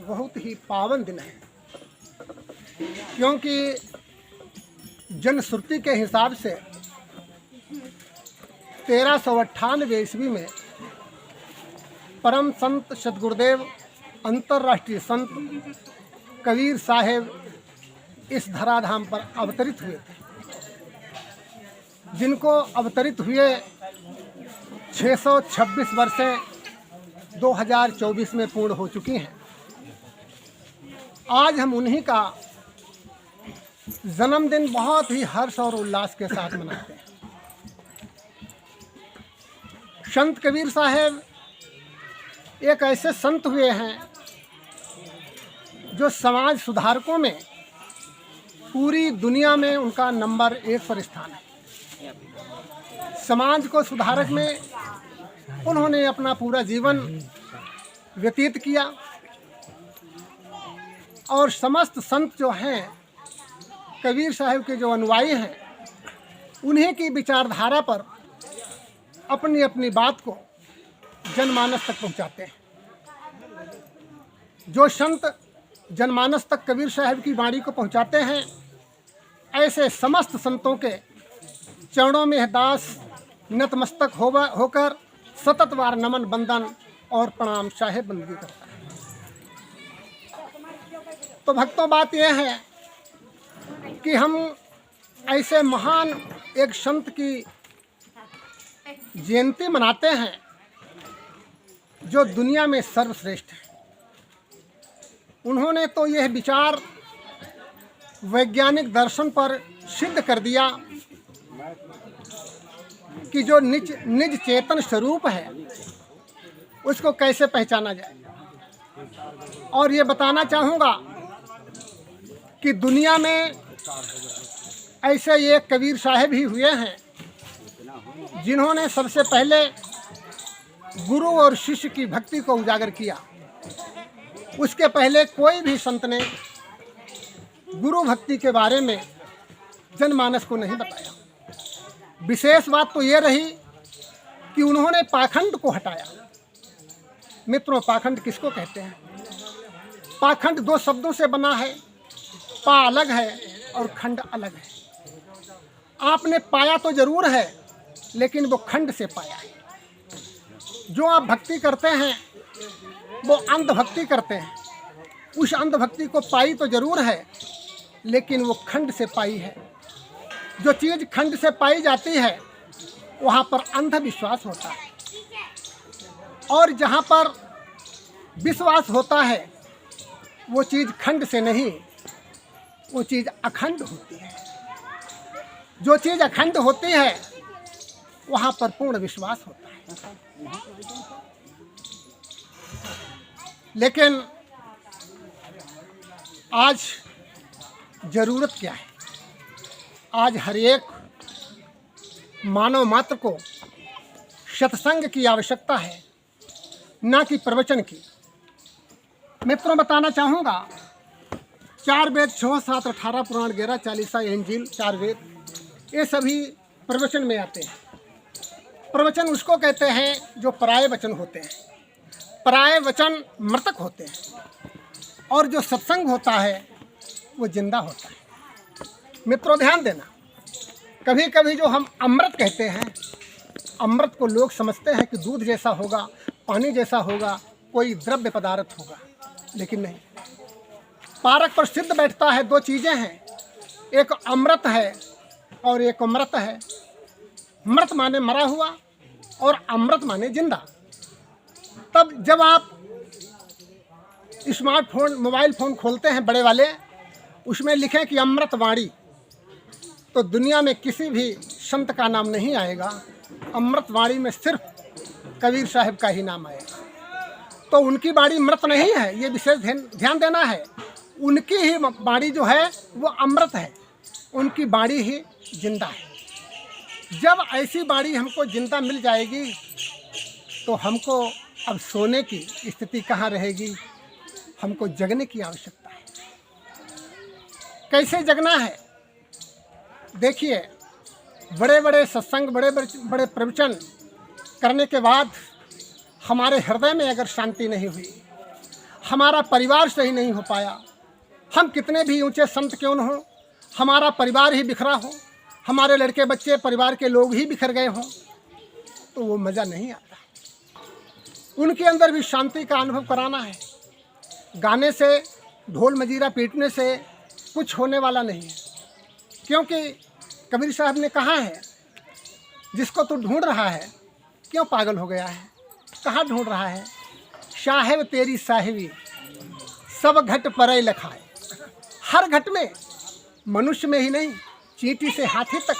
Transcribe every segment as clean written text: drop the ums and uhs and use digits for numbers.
बहुत ही पावन दिन है, क्योंकि जनश्रुति के हिसाब से 1398 ईस्वी में परम संत सतगुरुदेव अंतर्राष्ट्रीय संत कबीर साहेब इस धराधाम पर अवतरित हुए थे, जिनको अवतरित हुए 626 वर्षें 2024 में पूर्ण हो चुकी हैं। आज हम उन्हीं का जन्मदिन बहुत ही हर्ष और उल्लास के साथ मनाते हैं। संत कबीर साहेब एक ऐसे संत हुए हैं जो समाज सुधारकों में पूरी दुनिया में उनका नंबर 1 पर स्थान है। समाज को सुधारक में उन्होंने अपना पूरा जीवन व्यतीत किया और समस्त संत जो हैं कबीर साहब के जो अनुयायी हैं, उन्हीं की विचारधारा पर अपनी अपनी बात को जनमानस तक पहुंचाते हैं। जो संत जनमानस तक कबीर साहब की वाणी को पहुंचाते हैं, ऐसे समस्त संतों के चरणों में दास नतमस्तक होकर सतत बार नमन बंदन और प्रणाम साहेब बंदगी करता है। तो भक्तों, बात यह है कि हम ऐसे महान एक संत की जयंती मनाते हैं जो दुनिया में सर्वश्रेष्ठ है। उन्होंने तो यह विचार वैज्ञानिक दर्शन पर सिद्ध कर दिया कि जो निज चेतन स्वरूप है उसको कैसे पहचाना जाए। और ये बताना चाहूँगा कि दुनिया में ऐसे ये कबीर साहेब ही हुए हैं जिन्होंने सबसे पहले गुरु और शिष्य की भक्ति को उजागर किया। उसके पहले कोई भी संत ने गुरु भक्ति के बारे में जनमानस को नहीं बताया। विशेष बात तो ये रही कि उन्होंने पाखंड को हटाया। मित्रों, पाखंड किसको कहते हैं? पाखंड 2 शब्दों से बना है। पा अलग है और खंड अलग है। आपने पाया तो जरूर है, लेकिन वो खंड से पाया है। जो आप भक्ति करते हैं वो अंधभक्ति करते हैं। उस अंधभक्ति को पाई तो जरूर है, लेकिन वो खंड से पाई है। जो चीज़ खंड से पाई जाती है वहाँ पर अंधविश्वास होता है, और जहाँ पर विश्वास होता है वो चीज़ खंड से नहीं, वो चीज़ अखंड होती है। जो चीज़ अखंड होती है वहाँ पर पूर्ण विश्वास होता है। लेकिन आज ज़रूरत क्या है? आज हर एक मानव मात्र को सत्संग की आवश्यकता है, ना कि प्रवचन की। मित्रों, बताना चाहूँगा 4 वेद 6 7 18 पुराण 11 चालीसा इंजील 4 वेद, ये सभी प्रवचन में आते हैं। प्रवचन उसको कहते हैं जो पराये वचन होते हैं। पराये वचन मृतक होते हैं, और जो सत्संग होता है वो जिंदा होता है। मित्रों, ध्यान देना, कभी कभी जो हम अमृत कहते हैं, अमृत को लोग समझते हैं कि दूध जैसा होगा, पानी जैसा होगा, कोई द्रव्य पदार्थ होगा, लेकिन नहीं। पारक पर सिद्ध बैठता है 2 चीज़ें हैं, एक अमृत है और एक अमृत है। मृत माने मरा हुआ और अमृत माने जिंदा। तब जब आप स्मार्टफोन मोबाइल फ़ोन खोलते हैं बड़े वाले, उसमें लिखें कि अमृत वाणी, तो दुनिया में किसी भी संत का नाम नहीं आएगा। अमृत वाणी में सिर्फ कबीर साहब का ही नाम आएगा। तो उनकी वाणी मृत नहीं है, ये विशेष ध्यान देना है। उनकी ही वाणी जो है वो अमृत है, उनकी वाणी ही जिंदा है। जब ऐसी वाणी हमको जिंदा मिल जाएगी तो हमको अब सोने की स्थिति कहाँ रहेगी? हमको जगने की आवश्यकता है। कैसे जगना है? देखिए, बड़े बड़े सत्संग, बड़े बड़े प्रवचन करने के बाद हमारे हृदय में अगर शांति नहीं हुई, हमारा परिवार सही नहीं हो पाया, हम कितने भी ऊंचे संत क्यों न हो, हमारा परिवार ही बिखरा हो, हमारे लड़के बच्चे परिवार के लोग ही बिखर गए हों, तो वो मज़ा नहीं आता। उनके अंदर भी शांति का अनुभव कराना है। गाने से, ढोल मजीरा पीटने से कुछ होने वाला नहीं है, क्योंकि कबीर साहब ने कहा है, जिसको तू ढूंढ रहा है क्यों पागल हो गया है, कहाँ ढूंढ रहा है, साहेब तेरी साहिबी सब घट परय लखाए। हर घट में, मनुष्य में ही नहीं, चींटी से हाथी तक,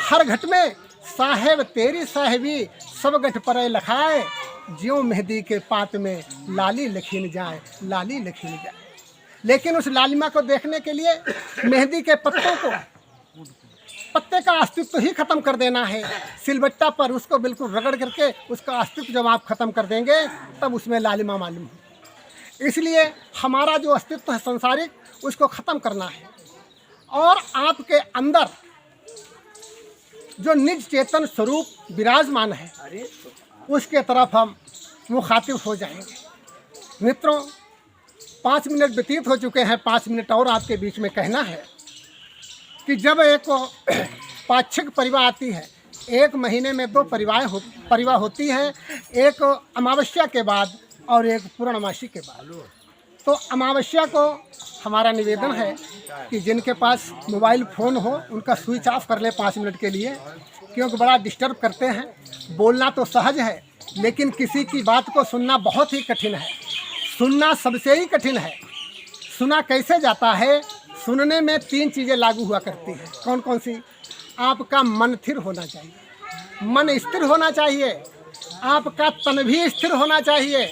हर घट में साहेब तेरी साहिबी सब घट परय लखाए। ज्यों मेहंदी के पात में लाली लखीन जाए, लाली लखीन जाए। लेकिन उस लालिमा को देखने के लिए मेहंदी के पत्तों को, पत्ते का अस्तित्व ही खत्म कर देना है। सिलबट्टा पर उसको बिल्कुल रगड़ करके उसका अस्तित्व जब आप खत्म कर देंगे तब उसमें लालिमा मालूम हो। इसलिए हमारा जो अस्तित्व है संसारिक, उसको ख़त्म करना है और आपके अंदर जो निज चेतन स्वरूप विराजमान है उसके तरफ हम मुखातिब हो जाएंगे। मित्रों, 5 मिनट व्यतीत हो चुके हैं, 5 मिनट और आपके बीच में कहना है कि जब एक पाक्षिक परिवार आती है, 1 महीने में 2 परिवार होती हैं, एक अमावस्या के बाद और एक पूर्णमासी के बाद। तो अमावस्या को हमारा निवेदन है कि जिनके पास मोबाइल फ़ोन हो उनका स्विच ऑफ कर ले 5 मिनट के लिए, क्योंकि बड़ा डिस्टर्ब करते हैं। बोलना तो सहज है, लेकिन किसी की बात को सुनना बहुत ही कठिन है। सुनना सबसे ही कठिन है। सुना कैसे जाता है? सुनने में 3 चीज़ें लागू हुआ करती हैं। कौन कौन सी? आपका मन स्थिर होना चाहिए, मन स्थिर होना चाहिए, आपका तन भी स्थिर होना चाहिए,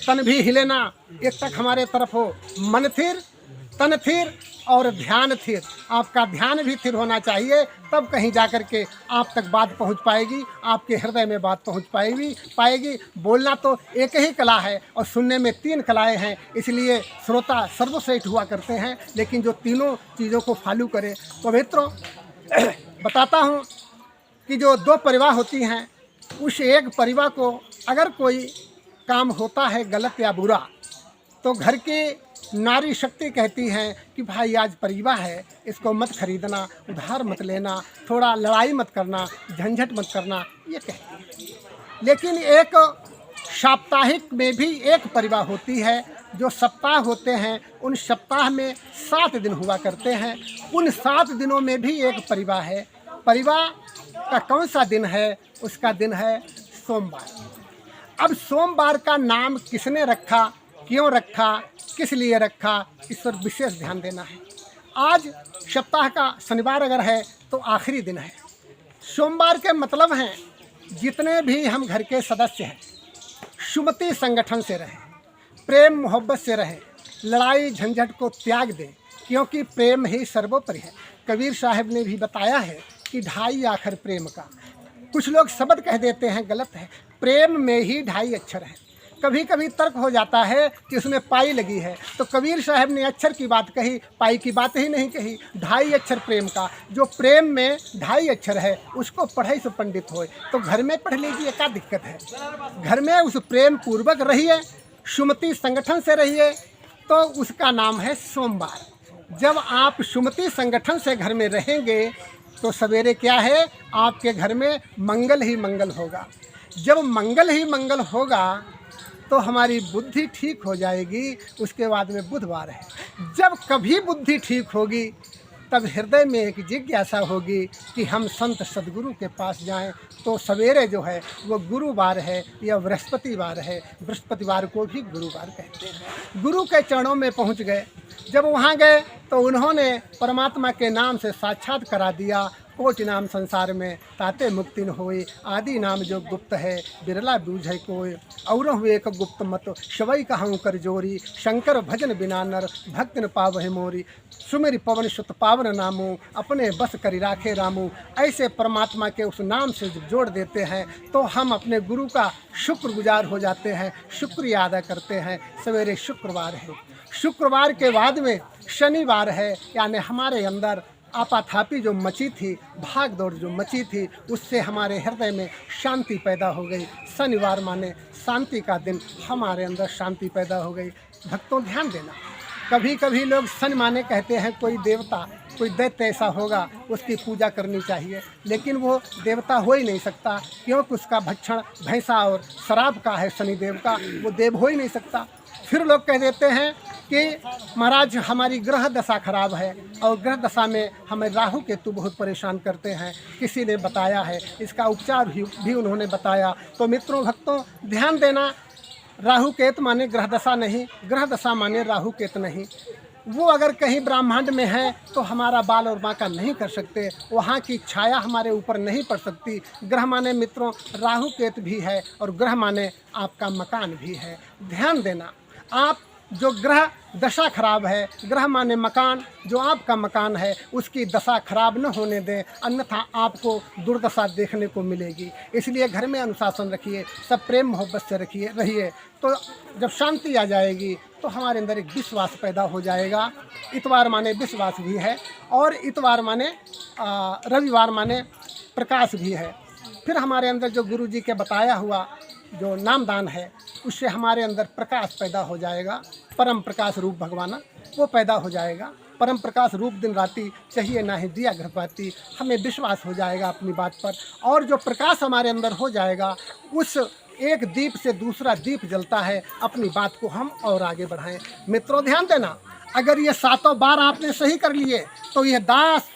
तन भी हिले ना, एक तक हमारे तरफ हो। मन स्थिर, तन स्थिर और ध्यान स्थिर। आपका ध्यान भी स्थिर होना चाहिए, तब कहीं जा कर के आप तक बात पहुंच पाएगी, आपके हृदय में बात पहुंच पाएगी। बोलना तो एक ही कला है और सुनने में 3 कलाएं हैं, इसलिए श्रोता सर्वश्रेष्ठ हुआ करते हैं। लेकिन जो तीनों चीज़ों को फॉलो करे, तो मित्रों बताता हूँ कि जो 2 परिवार होती हैं, उस एक परिवार को अगर कोई काम होता है गलत या बुरा, तो घर की नारी शक्ति कहती हैं कि भाई आज परिवार है, इसको मत खरीदना, उधार मत लेना, थोड़ा लड़ाई मत करना, झंझट मत करना, ये कहती है। लेकिन एक साप्ताहिक में भी एक परिवार होती है, जो सप्ताह होते हैं, उन सप्ताह में 7 दिन हुआ करते हैं। उन 7 दिनों में भी एक परिवार है। परिवार का कौन सा दिन है? उसका दिन है सोमवार। अब सोमवार का नाम किसने रखा, क्यों रखा, किस लिए रखा, इस पर विशेष ध्यान देना है। आज सप्ताह का शनिवार अगर है तो आखिरी दिन है। सोमवार के मतलब हैं जितने भी हम घर के सदस्य हैं, सुमति संगठन से रहें, प्रेम मोहब्बत से रहें, लड़ाई झंझट को त्याग दें, क्योंकि प्रेम ही सर्वोपरि है। कबीर साहब ने भी बताया है कि 2.5 अक्षर प्रेम का। कुछ लोग शब्द कह देते हैं, गलत है। प्रेम में ही 2.5 अक्षर हैं। कभी कभी तर्क हो जाता है कि उसमें पाई लगी है, तो कबीर साहब ने अक्षर की बात कही, पाई की बात ही नहीं कही। 2.5 अक्षर प्रेम का। जो प्रेम में 2.5 अक्षर है उसको पढ़ाई से पंडित होए, तो घर में पढ़ लीजिए, क्या दिक्कत है? घर में उस प्रेम पूर्वक रहिए, सुमति संगठन से रहिए, तो उसका नाम है सोमवार। जब आप सुमति संगठन से घर में रहेंगे तो सवेरे क्या है, आपके घर में मंगल ही मंगल होगा। जब मंगल ही मंगल होगा तो हमारी बुद्धि ठीक हो जाएगी। उसके बाद में बुधवार है। जब कभी बुद्धि ठीक होगी तब हृदय में एक जिज्ञासा होगी कि हम संत सदगुरु के पास जाएं। तो सवेरे जो है वो गुरुवार है या बृहस्पतिवार है। बृहस्पतिवार को भी गुरुवार कहते हैं। गुरु के चरणों में पहुंच गए। जब वहाँ गए तो उन्होंने परमात्मा के नाम से साक्षात करा दिया। कोटि नाम संसार में ताते मुक्ति न होए, आदि नाम जो गुप्त है बिरला बूझे कोय। और हुए एक गुप्त मत शवई कहूँ कर जोरी, शंकर भजन बिना नर भक्त न पावहि मोरी। सुमेरी पवन सुत पावन नामो, अपने बस करी राखे रामू। ऐसे परमात्मा के उस नाम से जब जोड़ देते हैं तो हम अपने गुरु का शुक्रगुजार हो जाते हैं, शुक्रिया अदा करते हैं। सवेरे शुक्रवार है, शुक्रवार के बाद में शनिवार है, यानी हमारे अंदर आपाथापी जो मची थी, भाग दौड़ जो मची थी, उससे हमारे हृदय में शांति पैदा हो गई। शनिवार माने शांति का दिन, हमारे अंदर शांति पैदा हो गई। भक्तों ध्यान देना, कभी कभी लोग सन माने कहते हैं कोई देवता कोई दैत्य ऐसा होगा उसकी पूजा करनी चाहिए, लेकिन वो देवता हो ही नहीं सकता, क्योंकि उसका भक्षण भैंसा और शराब का है शनिदेव का, वो देव हो ही नहीं सकता। फिर लोग कह देते हैं कि महाराज हमारी ग्रह दशा खराब है और ग्रह दशा में हमें राहु केतु बहुत परेशान करते हैं, किसी ने बताया है, इसका उपचार भी उन्होंने बताया। तो मित्रों भक्तों ध्यान देना, राहु केत माने ग्रह दशा नहीं, ग्रह दशा माने राहु केत नहीं। वो अगर कहीं ब्रह्मांड में है तो हमारा बाल और बांका नहीं कर सकते, वहाँ की छाया हमारे ऊपर नहीं पड़ सकती। ग्रह माने मित्रों राहु केत भी है और ग्रह माने आपका मकान भी है। ध्यान देना, आप जो ग्रह दशा खराब है, ग्रह माने मकान, जो आपका मकान है उसकी दशा खराब न होने दें, अन्यथा आपको दुर्दशा देखने को मिलेगी। इसलिए घर में अनुशासन रखिए, सब प्रेम मोहब्बत से रहिए, तो जब शांति आ जाएगी तो हमारे अंदर एक विश्वास पैदा हो जाएगा। इतवार माने विश्वास भी है और इतवार माने रविवार माने प्रकाश भी है। फिर हमारे अंदर जो गुरु जी के बताया हुआ जो नामदान है उससे हमारे अंदर प्रकाश पैदा हो जाएगा, परम प्रकाश रूप भगवाना वो पैदा हो जाएगा। परम प्रकाश रूप दिन राति चाहिए ना ही दिया घर पाती, हमें विश्वास हो जाएगा अपनी बात पर, और जो प्रकाश हमारे अंदर हो जाएगा उस एक दीप से दूसरा दीप जलता है, अपनी बात को हम और आगे बढ़ाएं। मित्रों ध्यान देना, अगर ये 7 बार आपने सही कर लिए तो यह दास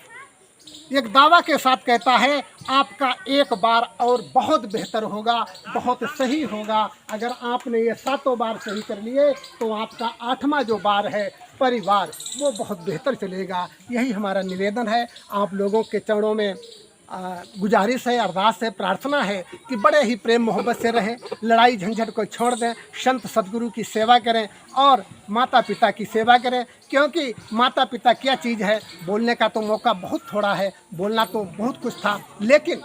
एक दावा के साथ कहता है आपका एक बार और बहुत बेहतर होगा, बहुत सही होगा। अगर आपने ये 7 बार सही कर लिए तो आपका 8वां जो बार है परिवार वो बहुत बेहतर चलेगा। यही हमारा निवेदन है, आप लोगों के चरणों में गुजारिश है, अरदास है, प्रार्थना है कि बड़े ही प्रेम मोहब्बत से रहें, लड़ाई झंझट को छोड़ दें, संत सदगुरु की सेवा करें और माता पिता की सेवा करें। क्योंकि माता पिता क्या चीज़ है, बोलने का तो मौका बहुत थोड़ा है, बोलना तो बहुत कुछ था, लेकिन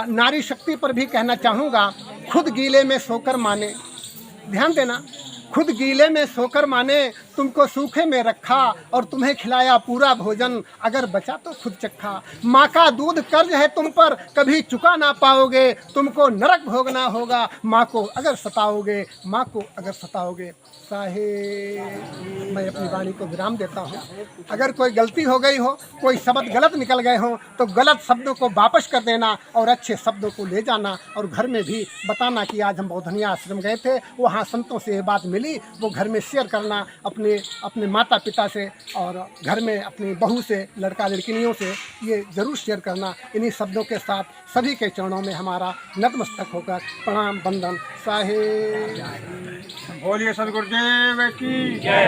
नारी शक्ति पर भी कहना चाहूँगा, खुद गीले में सोकर माने। ध्यान देना, खुद गीले में सोकर माने, तुमको सूखे में रखा और तुम्हें खिलाया पूरा भोजन, अगर बचा तो खुद चखा। माँ का दूध कर्ज है तुम पर, कभी चुका ना पाओगे, तुमको नरक भोगना होगा माँ को अगर सताओगे, माँ को अगर सताओगे। साहेब मैं अपनी वाणी को विराम देता हूँ। अगर कोई गलती हो गई हो, कोई शब्द गलत निकल गए हों तो गलत शब्दों को वापस कर देना और अच्छे शब्दों को ले जाना, और घर में भी बताना कि आज हम बौद्धनिया आश्रम गए थे, वहाँ संतों से ये बात मिली, वो घर में शेयर करना अपने माता पिता से और घर में अपनी बहू से, लड़का लड़कियों से ये ज़रूर शेयर करना। इन्हीं शब्दों के साथ सभी के चरणों में हमारा नतमस्तक होकर प्रणाम बंदन। साहेब बोलिए सदगुरुदेव की जय।